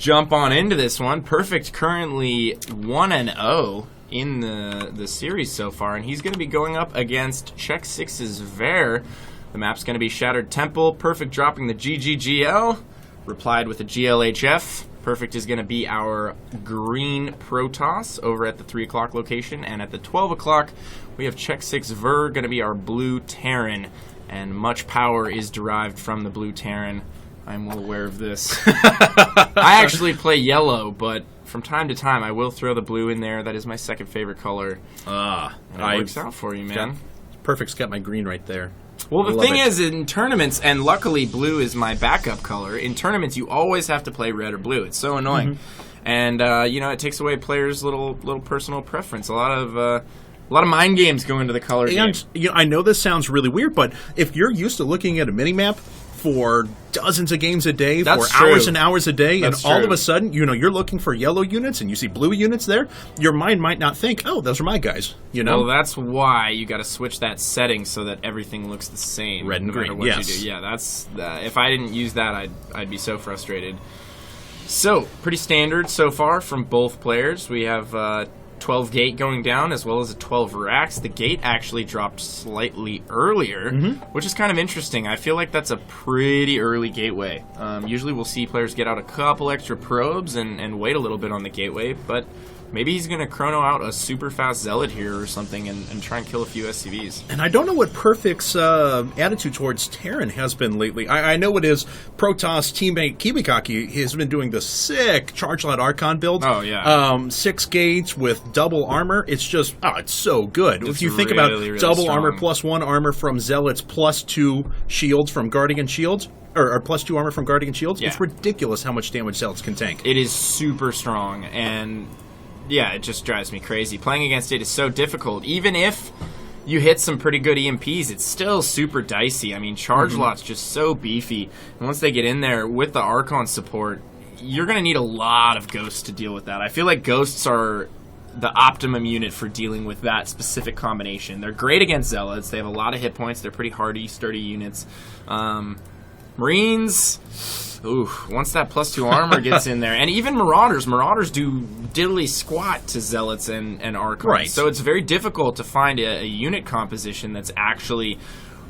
jump on into this one. Perfect currently 1-0 in the series so far, and he's going to be going up against CheckSix's Ver. The map's going to be Shattered Temple. Perfect dropping the GGGL, replied with a GLHF. Perfect is going to be our green Protoss over at the 3 o'clock location, and at the 12 o'clock we have CheckSix Ver going to be our blue Terran, and much power is derived from the blue Terran. I'm well aware of this. I actually play yellow, but from time to time I will throw the blue in there. That is my second favorite color. And it works out for you, man. Perfect's got my green right there. Well, the thing is, in tournaments, and luckily blue is my backup color, in tournaments you always have to play red or blue. It's so annoying. And, it takes away players' little personal preference. A lot of mind games go into the color game. I know this sounds really weird, but if you're used to looking at a mini-map for dozens of games a day, That's for true. hours and hours a day, That's and all true. of a sudden, you're looking for yellow units and you see blue units there, your mind might not think, oh, those are my guys, Well, that's why you got to switch that setting so that everything looks the same. Red and no matter green, what yes. you do. Yeah, that's if I didn't use that, I'd be so frustrated. So, pretty standard so far from both players. We have 12 gate going down as well as a 12 racks. The gate actually dropped slightly earlier, which is kind of interesting. I feel like that's a pretty early gateway. Usually we'll see players get out a couple extra probes and wait a little bit on the gateway, but maybe he's going to chrono out a super fast Zealot here or something and try and kill a few SCVs. And I don't know what Perfect's attitude towards Terran has been lately. I know it is Protoss teammate Kibikaki has been doing the sick Charge-Lot Archon build. Oh, yeah. 6 gates with double armor. It's just, it's so good. It's if you think really, about really double strong. armor plus 1 armor from Zealots plus 2 shields from Guardian Shields, or plus 2 armor from Guardian Shields, Yeah. it's ridiculous how much damage Zealots can tank. It is super strong, and yeah, it just drives me crazy. Playing against it is so difficult. Even if you hit some pretty good EMPs, it's still super dicey. I mean, Charge Lot's just so beefy. And once they get in there with the Archon support, you're going to need a lot of Ghosts to deal with that. I feel like Ghosts are the optimum unit for dealing with that specific combination. They're great against Zealots. They have a lot of hit points. They're pretty hardy, sturdy units. Marines, once that plus 2 armor gets in there, and even Marauders do diddly squat to Zealots and Archons. Right. So it's very difficult to find a unit composition that's actually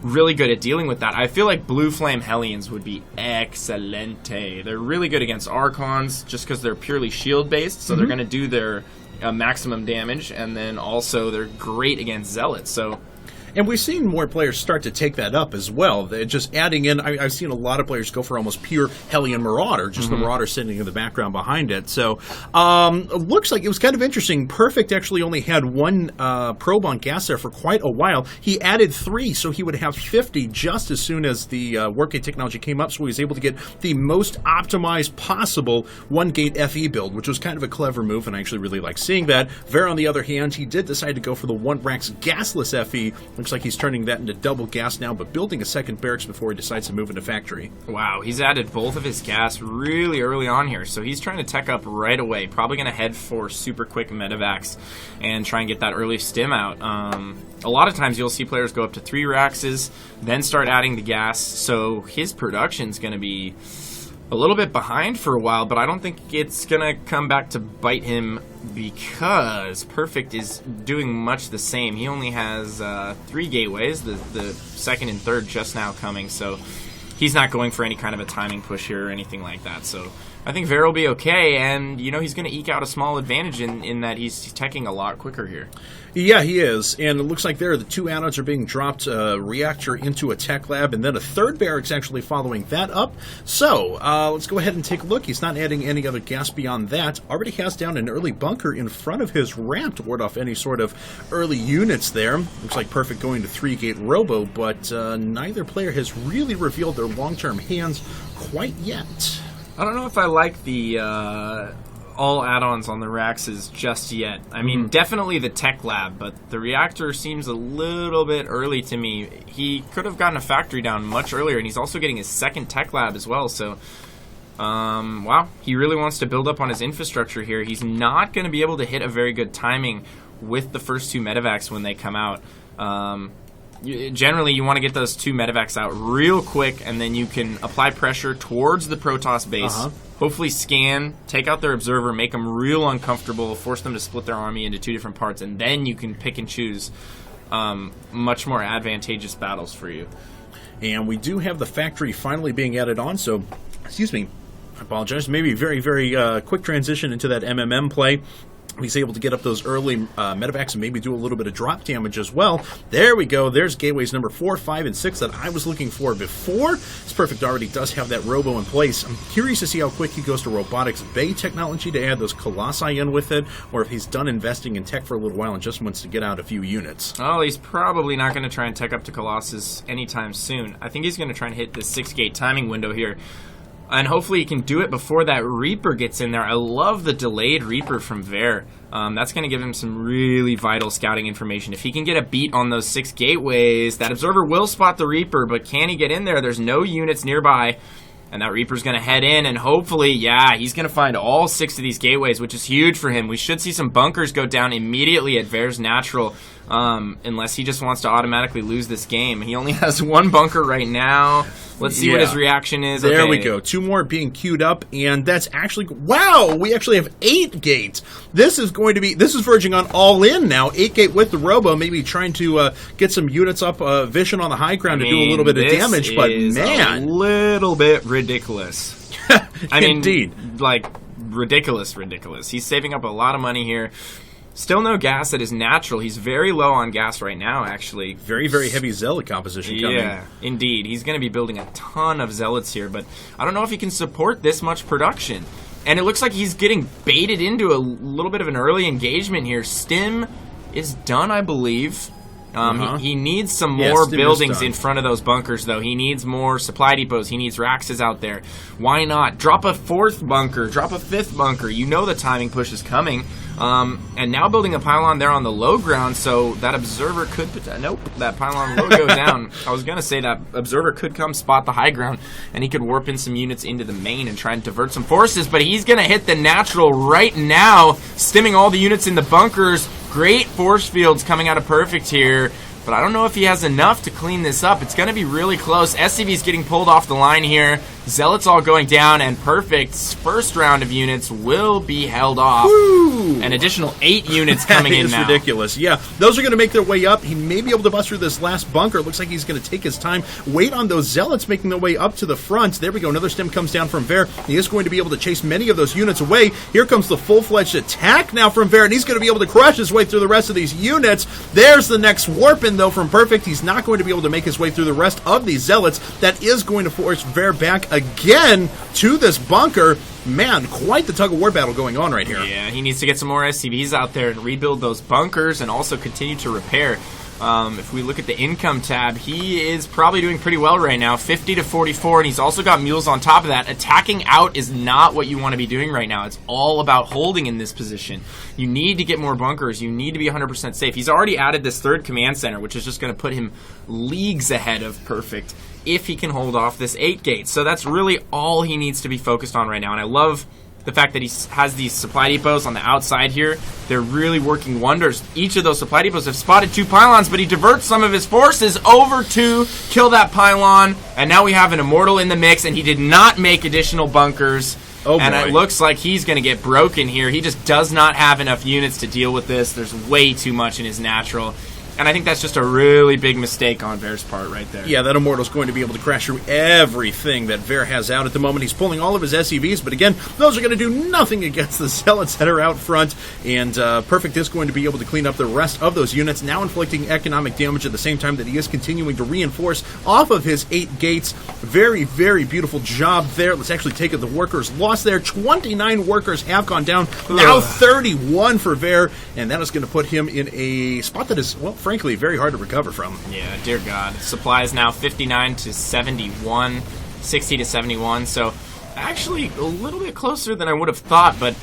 really good at dealing with that. I feel like Blue Flame Hellions would be excelente. They're really good against Archons just because they're purely shield-based, so they're going to do their maximum damage, and then also they're great against Zealots. So. And we've seen more players start to take that up as well. They're just adding in, I've seen a lot of players go for almost pure Hellion Marauder, just the Marauder sitting in the background behind it. So it looks like it was kind of interesting. Perfect actually only had 1 probe on gas there for quite a while. He added 3, so he would have 50 just as soon as the Workgate technology came up, so he was able to get the most optimized possible 1-gate FE build, which was kind of a clever move, and I actually really like seeing that. Ver, on the other hand, he did decide to go for the 1-racks gasless FE. Looks like he's turning that into double gas now, but building a second barracks before he decides to move into factory. Wow, he's added both of his gas really early on here, so he's trying to tech up right away. Probably going to head for super quick medevacs and try and get that early stim out. A lot of times you'll see players go up to 3 raxes, then start adding the gas, so his production's going to be a little bit behind for a while, but I don't think it's going to come back to bite him because Perfect is doing much the same. He only has 3 gateways, the second and third just now coming, so he's not going for any kind of a timing push here or anything like that. So I think Ver will be okay, and he's going to eke out a small advantage in that he's teching a lot quicker here. Yeah, he is, and it looks like there the 2 anodes are being dropped, reactor into a tech lab, and then a 3rd barracks actually following that up. So let's go ahead and take a look. He's not adding any other gas beyond that. Already has down an early bunker in front of his ramp to ward off any sort of early units there. Looks like Perfect going to 3-gate robo, but neither player has really revealed their long-term hands quite yet. I don't know if I like the all add-ons on the Raxes just yet. I mean, definitely the tech lab, but the reactor seems a little bit early to me. He could have gotten a factory down much earlier, and he's also getting his 2nd tech lab as well, so wow, he really wants to build up on his infrastructure here. He's not going to be able to hit a very good timing with the first 2 medevacs when they come out. generally you want to get those 2 medevacs out real quick, and then you can apply pressure towards the Protoss base. Hopefully scan, take out their observer, make them real uncomfortable, force them to split their army into 2 different parts, and then you can pick and choose much more advantageous battles for you. And we do have the factory finally being added on, so, excuse me, I apologize. Maybe very, very quick transition into that MMM play. He's able to get up those early medevacs and maybe do a little bit of drop damage as well. There we go. There's gateways number 4, 5, and 6 that I was looking for before. This Perfect already does have that robo in place. I'm curious to see how quick he goes to Robotics Bay technology to add those Colossi in with it, or if he's done investing in tech for a little while and just wants to get out a few units. Oh, he's probably not going to try and tech up to Colossus anytime soon. I think he's going to try and hit this 6-gate timing window here. And hopefully he can do it before that Reaper gets in there. I love the delayed Reaper from Ver. That's going to give him some really vital scouting information. If he can get a beat on those 6 gateways, that Observer will spot the Reaper, but can he get in there? There's no units nearby. And that Reaper's going to head in, and hopefully, yeah, he's going to find all 6 of these gateways, which is huge for him. We should see some bunkers go down immediately at Ver's natural, unless he just wants to automatically lose this game. He only has 1 bunker right now. Let's see what his reaction is. There we go. 2 more being queued up, and that's actually, wow, we actually have 8 gates. This is verging on all in now. 8 gate with the robo, maybe trying to get some units up, vision on the high ground to do a little bit of damage, but man. A little bit ridiculous. I mean, indeed. Like, ridiculous. He's saving up a lot of money here. Still no gas at his natural. He's very low on gas right now, actually. Very, very heavy zealot composition coming. Yeah, indeed. He's going to be building a ton of zealots here, but I don't know if he can support this much production. And it looks like he's getting baited into a little bit of an early engagement here. Stim is done, I believe. He needs some more buildings in front of those bunkers, though. He needs more supply depots. He needs Raxes out there. Why not? Drop a 4th bunker. Drop a 5th bunker. You know the timing push is coming. And now building a pylon there on the low ground, so that Observer could... Nope, that pylon will go down. I was going to say that Observer could come spot the high ground, and he could warp in some units into the main and try and divert some forces, but he's going to hit the natural right now, stimming all the units in the bunkers. Great force fields coming out of Perfect here, but I don't know if he has enough to clean this up. It's going to be really close. SCV's getting pulled off the line here. Zealots all going down, and Perfect's first round of units will be held off. Woo! An additional 8 units coming in now. That is ridiculous. Yeah, those are going to make their way up. He may be able to bust through this last bunker. Looks like he's going to take his time, wait on those Zealots making their way up to the front. There we go. Another stim comes down from Ver. He is going to be able to chase many of those units away. Here comes the full-fledged attack now from Ver, and he's going to be able to crush his way through the rest of these units. There's the next warp in, though, from Perfect. He's not going to be able to make his way through the rest of these Zealots. That is going to force Ver back again to this bunker. Man, quite the tug-of-war battle going on right here. Yeah, he needs to get some more SCVs out there and rebuild those bunkers and also continue to repair. If we look at the income tab, he is probably doing pretty well right now, 50 to 44, and he's also got mules on top of that. Attacking out is not what you want to be doing right now. It's all about holding in this position. You need to get more bunkers. You need to be 100% safe. He's already added this 3rd command center, which is just going to put him leagues ahead of Perfect if he can hold off this 8 gate. So that's really all he needs to be focused on right now, and I love the fact that he has these supply depots on the outside here. They're really working wonders. Each of those supply depots have spotted 2 pylons, but he diverts some of his forces over to kill that pylon, and now we have an Immortal in the mix, and he did not make additional bunkers. Oh, and boy. It looks like he's going to get broken here. He just does not have enough units to deal with this. There's way too much in his natural. And I think that's just a really big mistake on Ver's part right there. Yeah, that Immortal's going to be able to crash through everything that Ver has out at the moment. He's pulling all of his SCVs, but again, those are going to do nothing against the Zealots that are out front. And Perfect is going to be able to clean up the rest of those units, now inflicting economic damage at the same time that he is continuing to reinforce off of his 8 gates. Very, very beautiful job there. Let's actually take it. The workers lost there. 29 workers have gone down. Now 31 for Ver, and that is going to put him in a spot that is, well, frankly, very hard to recover from. Yeah, dear God. Supply is now 59 to 71, 60 to 71, so actually a little bit closer than I would have thought, but,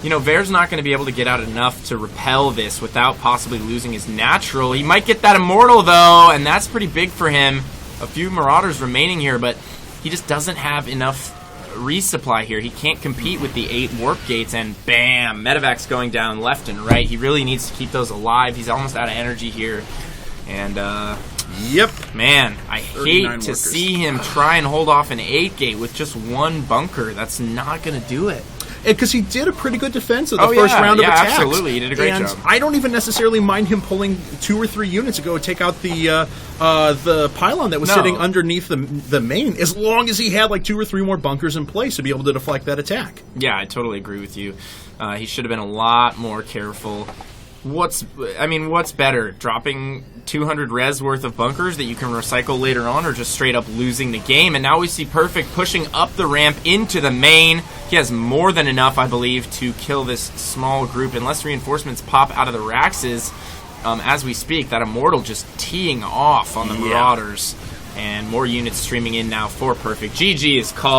you know, Ver's not going to be able to get out enough to repel this without possibly losing his natural. He might get that Immortal, though, and that's pretty big for him. A few Marauders remaining here, but he just doesn't have enough resupply here. He can't compete with the 8 warp gates, and bam, Medevac's going down left and right. He really needs to keep those alive. He's almost out of energy here, and Yep. Man, I 39 hate to workers. see him try and hold off an 8-gate with just one bunker. That's not going to do it. Because he did a pretty good defense of the Oh, first yeah, round of yeah, attacks. absolutely. He did a great and job. I don't even necessarily mind him pulling 2 or 3 units to go take out the pylon that was No. sitting underneath the main, as long as he had like 2 or 3 more bunkers in place to be able to deflect that attack. Yeah, I totally agree with you. He should have been a lot more careful. What's better, dropping 200 res worth of bunkers that you can recycle later on, or just straight up losing the game? And now we see Perfect pushing up the ramp into the main. He has more than enough, I believe, to kill this small group, unless reinforcements pop out of the Raxes as we speak. That Immortal just teeing off on the Marauders, and more units streaming in now for Perfect. GG is called.